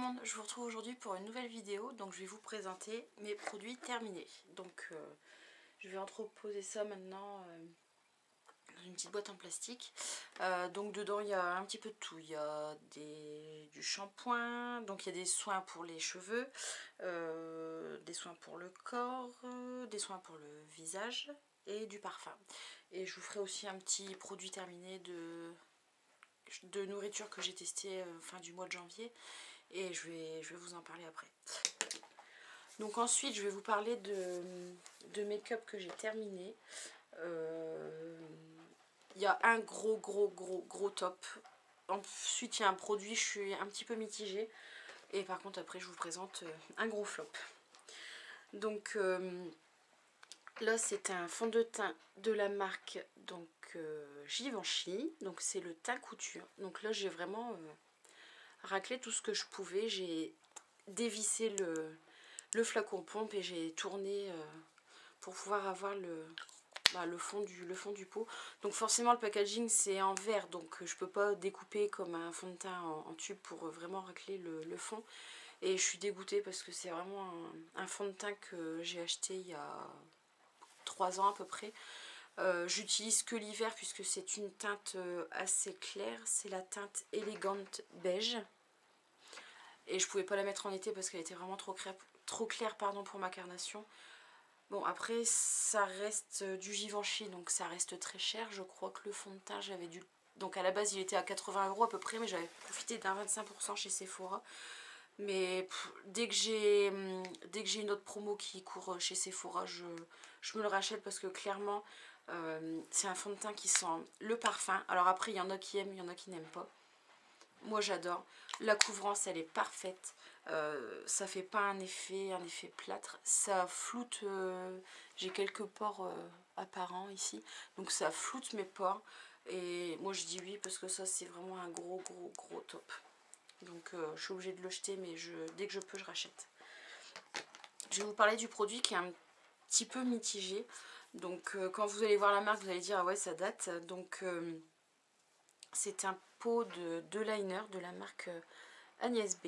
monde, je vous retrouve aujourd'hui pour une nouvelle vidéo. Donc je vais vous présenter mes produits terminés. Donc je vais entreposer ça maintenant dans une petite boîte en plastique. Donc dedans il y a un petit peu de tout. Il y a du shampoing, donc il y a des soins pour les cheveux, des soins pour le corps, des soins pour le visage et du parfum. Et je vous ferai aussi un petit produit terminé de nourriture que j'ai testé fin du mois de janvier, et je vais vous en parler après. Donc ensuite je vais vous parler de make-up que j'ai terminé. Il y a un gros top. Ensuite il y a un produit, je suis un petit peu mitigée, et par contre après je vous présente un gros flop. Donc là c'est un fond de teint de la marque donc Givenchy, donc c'est le teint couture. Donc là j'ai vraiment raclé tout ce que je pouvais, j'ai dévissé le flacon pompe et j'ai tourné pour pouvoir avoir le fond du pot. Donc forcément le packaging c'est en verre, donc je peux pas découper comme un fond de teint en tube pour vraiment racler le fond. Et je suis dégoûtée parce que c'est vraiment un fond de teint que j'ai acheté il y a 3 ans à peu près. J'utilise que l'hiver puisque c'est une teinte assez claire, c'est la teinte Elegant Beige. Et je pouvais pas la mettre en été parce qu'elle était vraiment trop claire pardon, pour ma carnation. Bon après ça reste du Givenchy, donc ça reste très cher. Je crois que le fond de teint j'avais dû... Donc à la base il était à 80 € à peu près, mais j'avais profité d'un 25% chez Sephora. Mais dès que j'ai une autre promo qui court chez Sephora, je me le rachète parce que clairement c'est un fond de teint qui sent le parfum. Alors après il y en a qui aiment, il y en a qui n'aiment pas. Moi j'adore. La couvrance elle est parfaite. Ça fait pas un effet plâtre. Ça floute. J'ai quelques pores apparents ici. Donc ça floute mes pores. Et moi je dis oui parce que ça c'est vraiment un gros top. Donc je suis obligée de le jeter, mais dès que je peux je rachète. Je vais vous parler du produit qui est un petit peu mitigé. Donc quand vous allez voir la marque vous allez dire ah ouais ça date. Donc c'est un pot de liner de la marque Agnès B.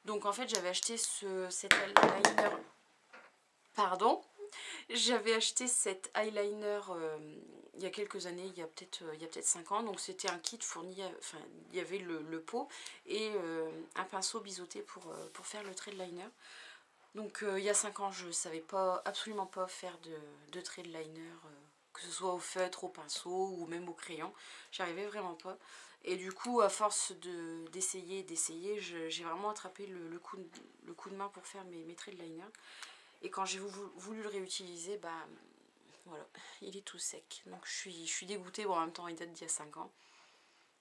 Donc en fait j'avais acheté cet eyeliner, pardon, j'avais acheté cet eyeliner il y a quelques années, il y a peut-être 5 ans. Donc c'était un kit fourni, enfin il y avait le pot et un pinceau biseauté pour faire le trait de liner. Donc il y a 5 ans je ne savais absolument pas faire de trait de liner, que ce soit au feutre, au pinceau ou même au crayon. J'arrivais vraiment pas. Et du coup, à force d'essayer, j'ai vraiment attrapé le coup de main pour faire mes traits de liner. Et quand j'ai voulu le réutiliser, bah voilà, il est tout sec. Donc je suis dégoûtée. Bon, en même temps, il date d'il y a 5 ans.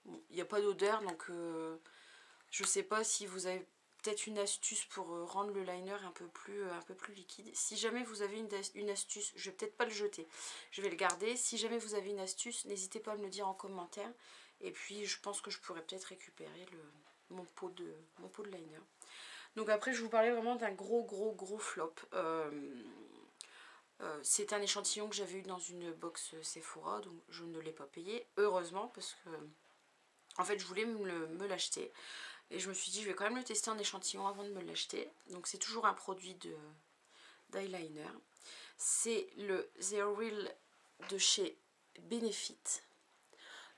Bon, il n'y a pas d'odeur, donc je sais pas si vous avez peut-être une astuce pour rendre le liner un peu plus liquide. Si jamais vous avez une astuce, je vais peut-être pas le jeter, je vais le garder. Si jamais vous avez une astuce, n'hésitez pas à me le dire en commentaire. Et puis je pense que je pourrais peut-être récupérer mon pot de liner. Donc après je vous parlais vraiment d'un gros flop. C'est un échantillon que j'avais eu dans une box Sephora, donc je ne l'ai pas payé, heureusement, parce que en fait je voulais me l'acheter. Et je me suis dit, je vais quand même le tester en échantillon avant de me l'acheter. Donc c'est toujours un produit d'eyeliner. C'est le The Real de chez Benefit.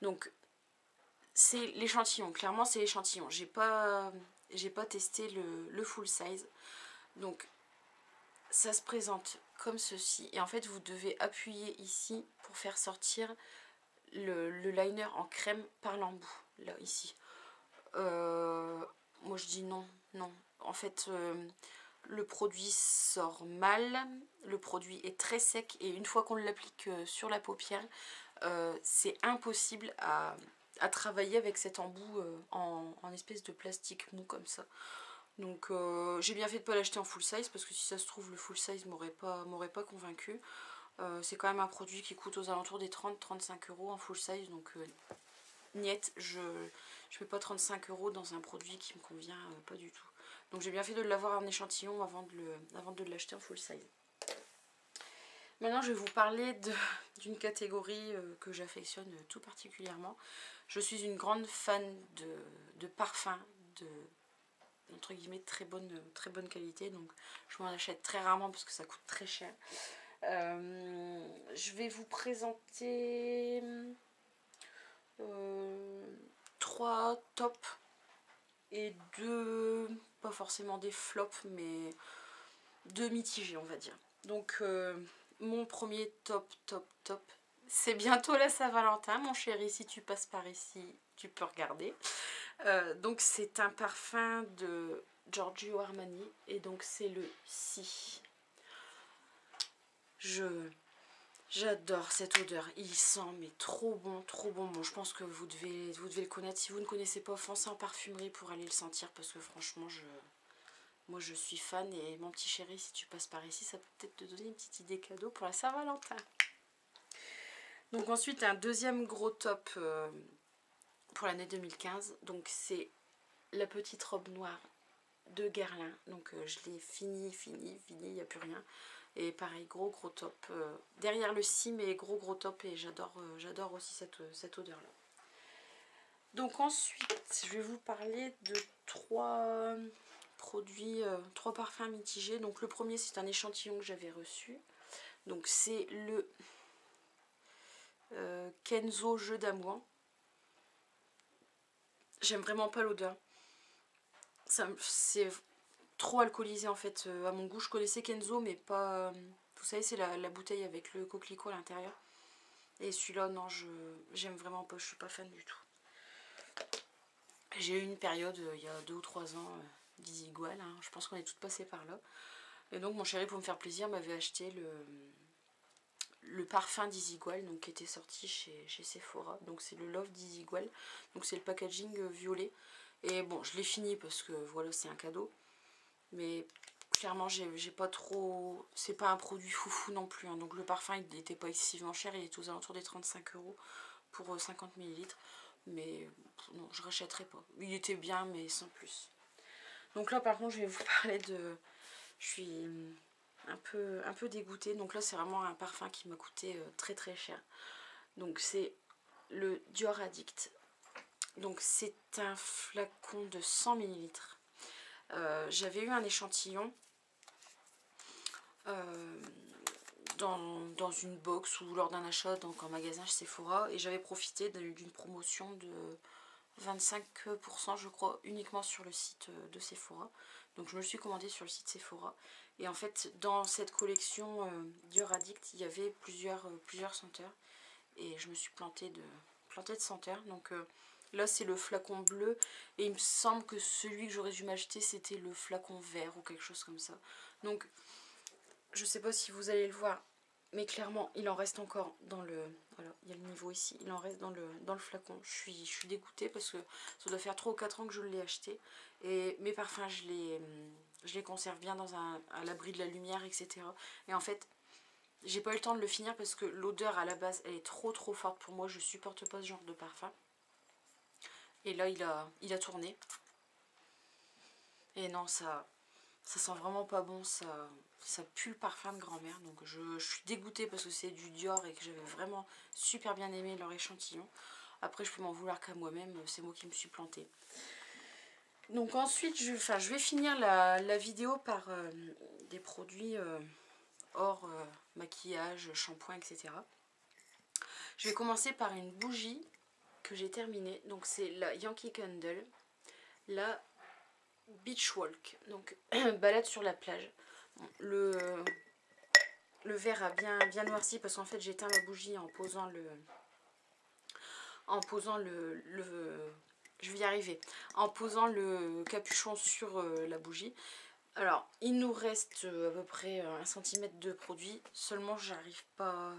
Donc c'est l'échantillon, clairement c'est l'échantillon. J'ai pas testé le full size. Donc ça se présente comme ceci. Et en fait vous devez appuyer ici pour faire sortir le liner en crème par l'embout. Là, ici. Moi je dis non. En fait le produit sort mal, le produit est très sec et une fois qu'on l'applique sur la paupière, c'est impossible à travailler avec cet embout en espèce de plastique mou comme ça. Donc j'ai bien fait de ne pas l'acheter en full size parce que si ça se trouve le full size m'aurait pas convaincu. C'est quand même un produit qui coûte aux alentours des 30-35 € en full size, donc niet, je mets pas 35 € dans un produit qui me convient pas du tout. Donc j'ai bien fait de l'avoir en échantillon avant de l'acheter en full size. Maintenant je vais vous parler d'une catégorie que j'affectionne tout particulièrement. Je suis une grande fan de parfums, entre guillemets très bonne qualité, donc je m'en achète très rarement parce que ça coûte très cher. Je vais vous présenter 3 tops et 2, pas forcément des flops, mais 2 mitigés on va dire. Donc mon premier top, c'est bientôt la Saint-Valentin mon chéri, si tu passes par ici tu peux regarder. Donc c'est un parfum de Giorgio Armani et donc c'est le Si. J'adore cette odeur, il sent mais trop bon, trop bon. Bon, je pense que vous devez le connaître. Si vous ne connaissez pas, foncez en parfumerie pour aller le sentir parce que franchement, moi je suis fan. Et mon petit chéri, si tu passes par ici, ça peut peut-être te donner une petite idée cadeau pour la Saint-Valentin. Donc ensuite, un deuxième gros top pour l'année 2015. Donc c'est la petite robe noire de Guerlain. Donc je l'ai fini, il n'y a plus rien. Et pareil, gros top. Derrière le Si, mais gros top. Et j'adore aussi cette odeur-là. Donc ensuite, je vais vous parler de 3 produits, 3 parfums mitigés. Donc le premier, c'est un échantillon que j'avais reçu. Donc c'est le Kenzo Jeu d'amour. J'aime vraiment pas l'odeur. C'est trop alcoolisé en fait à mon goût. Je connaissais Kenzo mais pas... vous savez, c'est la bouteille avec le coquelicot à l'intérieur. Et celui-là, non, j'aime vraiment pas, je suis pas fan du tout. J'ai eu une période il y a 2 ou 3 ans d'Isigual, hein. Je pense qu'on est toutes passées par là. Et donc mon chéri, pour me faire plaisir, m'avait acheté le parfum d'Isigual, donc qui était sorti chez Sephora. Donc c'est le Love d'Isigual, donc c'est le packaging violet. Et bon, je l'ai fini parce que voilà, c'est un cadeau. Mais clairement, j'ai pas trop... C'est pas un produit foufou non plus, hein. Donc le parfum, il n'était pas excessivement cher, il est aux alentours des 35 € pour 50 ml. Mais non, je rachèterai pas. Il était bien, mais sans plus. Donc là, par contre, je vais vous parler de... Je suis un peu dégoûtée. Donc là, c'est vraiment un parfum qui m'a coûté très cher. Donc c'est le Dior Addict. Donc c'est un flacon de 100 ml. J'avais eu un échantillon dans une box ou lors d'un achat donc en magasin chez Sephora, et j'avais profité d'une promotion de 25% je crois, uniquement sur le site de Sephora. Donc je me le suis commandé sur le site Sephora, et en fait dans cette collection Dior Addict, il y avait plusieurs senteurs, et je me suis plantée de senteurs. Donc là c'est le flacon bleu, et il me semble que celui que j'aurais dû m'acheter c'était le flacon vert ou quelque chose comme ça. Donc je sais pas si vous allez le voir, mais clairement il en reste encore dans le... Voilà, il y a le niveau ici, il en reste dans le flacon. Je suis dégoûtée parce que ça doit faire 3 ou 4 ans que je l'ai acheté. Et mes parfums, je les conserve bien à l'abri de la lumière, etc. Et en fait, j'ai pas eu le temps de le finir parce que l'odeur à la base, elle est trop forte pour moi. Je supporte pas ce genre de parfum. Et là, il a tourné. Et non, ça sent vraiment pas bon, ça pue le parfum de grand-mère. Donc je suis dégoûtée parce que c'est du Dior et que j'avais vraiment super bien aimé leur échantillon. Après, je peux m'en vouloir qu'à moi-même, c'est moi qui me suis plantée. Donc ensuite, je vais finir la vidéo par des produits hors maquillage, shampoing, etc. Je vais commencer par une bougie que j'ai terminée. Donc c'est la Yankee Candle, la Beach Walk, donc balade sur la plage. Le verre a bien noirci parce qu'en fait j'éteins la bougie en posant je vais y arriver, en posant le capuchon sur la bougie. Alors il nous reste à peu près 1 cm de produit, seulement j'arrive pas,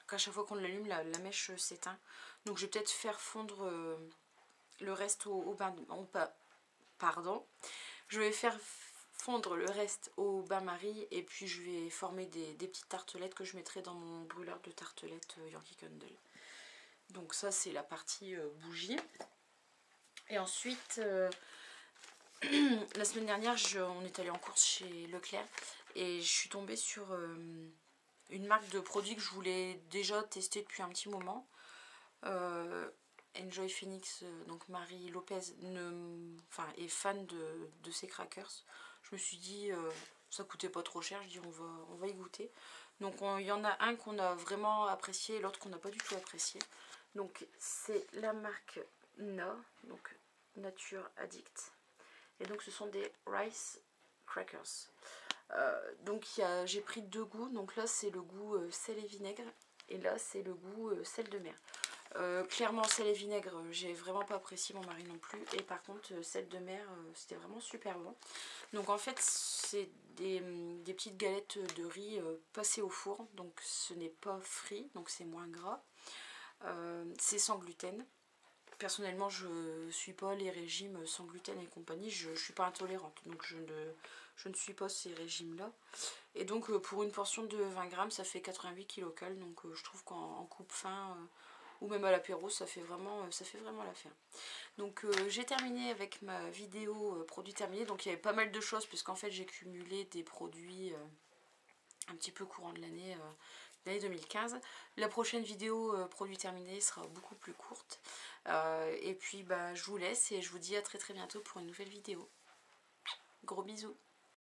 qu'à chaque fois qu'on l'allume la mèche s'éteint. Donc je vais peut-être faire fondre le reste au bain, pardon, je vais faire fondre le reste au bain-marie, et puis je vais former des petites tartelettes que je mettrai dans mon brûleur de tartelettes Yankee Candle. Donc ça c'est la partie bougie. Et ensuite la semaine dernière on est allé en course chez Leclerc et je suis tombée sur une marque de produits que je voulais déjà tester depuis un petit moment. Enjoy Phoenix, donc Marie Lopez, est fan de ces crackers. Je me suis dit, ça coûtait pas trop cher, je dis on va y goûter. Donc il y en a un qu'on a vraiment apprécié et l'autre qu'on n'a pas du tout apprécié. Donc c'est la marque Na, donc Nature Addict. Et donc ce sont des rice crackers. Donc j'ai pris 2 goûts, donc là c'est le goût sel et vinaigre et là c'est le goût sel de mer. Clairement sel et vinaigre j'ai vraiment pas apprécié, mon mari non plus, et par contre sel de mer c'était vraiment super bon. Donc en fait c'est des petites galettes de riz passées au four, donc ce n'est pas frit, donc c'est moins gras, c'est sans gluten. Personnellement je suis pas les régimes sans gluten et compagnie, je suis pas intolérante, donc je ne suis pas ces régimes là. Et donc pour une portion de 20 grammes ça fait 88 kcal, donc je trouve qu'en coupe faim ou même à l'apéro ça fait vraiment l'affaire. Donc j'ai terminé avec ma vidéo produit terminé. Donc il y avait pas mal de choses puisqu'en fait j'ai cumulé des produits un petit peu courant de l'année 2015. La prochaine vidéo produit terminé sera beaucoup plus courte. Et puis bah, je vous laisse et je vous dis à très bientôt pour une nouvelle vidéo. Gros bisous.